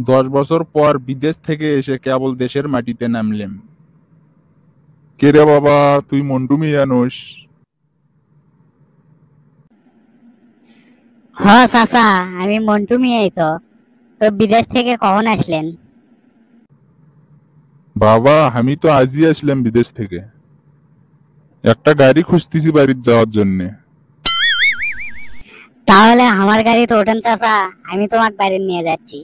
10 বছর পর বিদেশ থেকে এসে কেবল দেশের মাটিতে নামলেম। কে রে বাবা, তুই মন্টু মিয়া নোস? হ চাচা, আমি মন্টু মিয়াই। তো বিদেশ থেকে কখন আসলেন? বাবা, আমি তো আজই আসলাম বিদেশ থেকে। একটা গাড়ি খুঁজতেছি বাড়ির যাওয়ার জন্যে। তাহলে আমার গাড়িতে ওঠেন চাচা, আমি তোমাকে বাড়ি নিয়ে যাচ্ছি।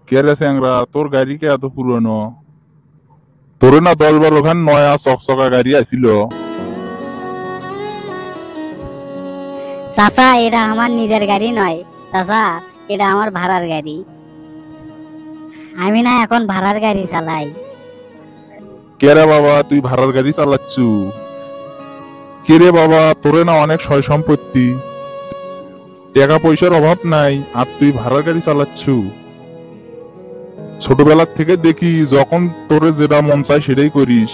কে রে স্যাংরা, তোর গাড়ি কে এত পুরনো? তোর না 10-12 খান নয়া চকচকা গাড়ি আছিল। চাচা, এটা আমার নিজের গাড়ি নয় চাচা, এটা আমার ভাড়ার গাড়ি। আমি না এখন ভাড়ার গাড়ি চালাই। কে রে বাবা, তুই ভাড়ার গাড়ি চালাচ্ছু? কে রে বাবা, তোরে না অনেক সয় সম্পত্তি, টাকা পয়সার অভাব নাই, আর তুই ভাড়ার গাড়ি চালাচ্ছু? ছোটবেলার থেকে দেখি যখন তোরে যেটা মন চায় সেটাই করিস,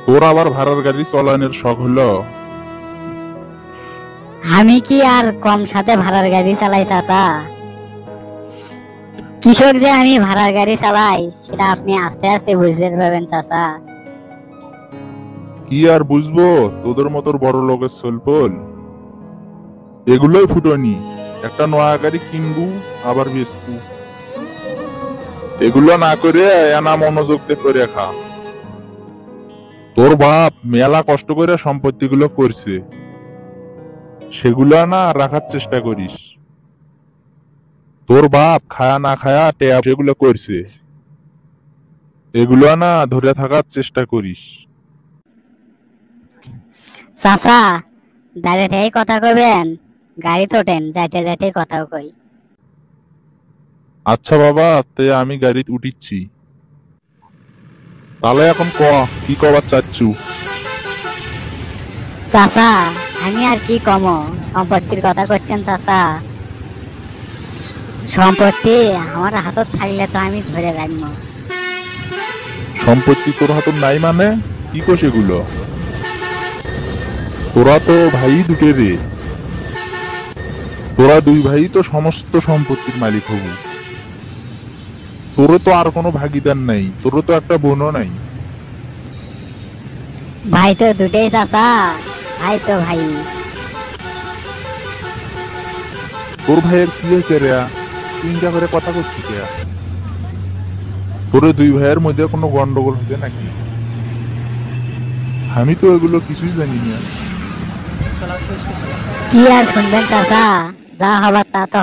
তোর আবার ভাড়ার গাড়ি চালানোর শখ হলো? আমি কি আর কম সাথে ভাড়ার গাড়ি চালাই চাচা? কৃষক যে আমি ভাড়ার গাড়ি চালাই সেটা আপনি আস্তে আস্তে বুঝতে পারবেন চাচা। কি আর বুঝবো, তোদের মতো বড় লোকের সোলপোল এগুলোই ফুটনি। একটা নয়া গাড়ি কিনবু আবার বেচবু, এগুলো না করে এনা মনোযোগ দিয়ে করে খা। তোর বাপ মেলা কষ্ট করে সম্পত্তি গুলো করছে, সেগুলো না রাখার চেষ্টা করিস। তোর বাপ খায়া না খায়া টেয়া সেগুলো করছে, এগুলো না ধরে থাকার চেষ্টা করিস। চাচা, দাঁড়িয়ে থেকে কথা কইবেন? গাড়ি তোটেন, যাইতে যাইতে কথাও কই। আচ্ছা বাবা, তে আমি গাড়িতে উঠিচ্ছি। তাহলে এখন কি কবার চাচ্ছু? চাচা, আমি আর কি কমো, সম্পত্তির কথা করছেন চাচা। সম্পত্তি আমার হাতত থাকলে তো আমি ধরে রাখবো। সম্পত্তি তোর হাতে নাই মানে কি কো সেগুলো? তোরা তো ভাই দুটে রে, তোরা দুই ভাই তো সমস্ত সম্পত্তির মালিক হবু। তোরও তো আর কোনো ভাগিদার নাই, তোরও তো একটা বোনও নাই। ভাই তো দুটেই চাচা, ভাই তো ভাই। তোর ভাইয়ের কি হয়েছে রে? চিন্তা করে কথা করছিস কে? তোর দুই ভাইয়ের মধ্যে কোনো গন্ডগোল হচ্ছে নাকি? আমি তো এগুলো কিছুই জানি না। কি আর শুনবেন চাচা, যা হবার তা তো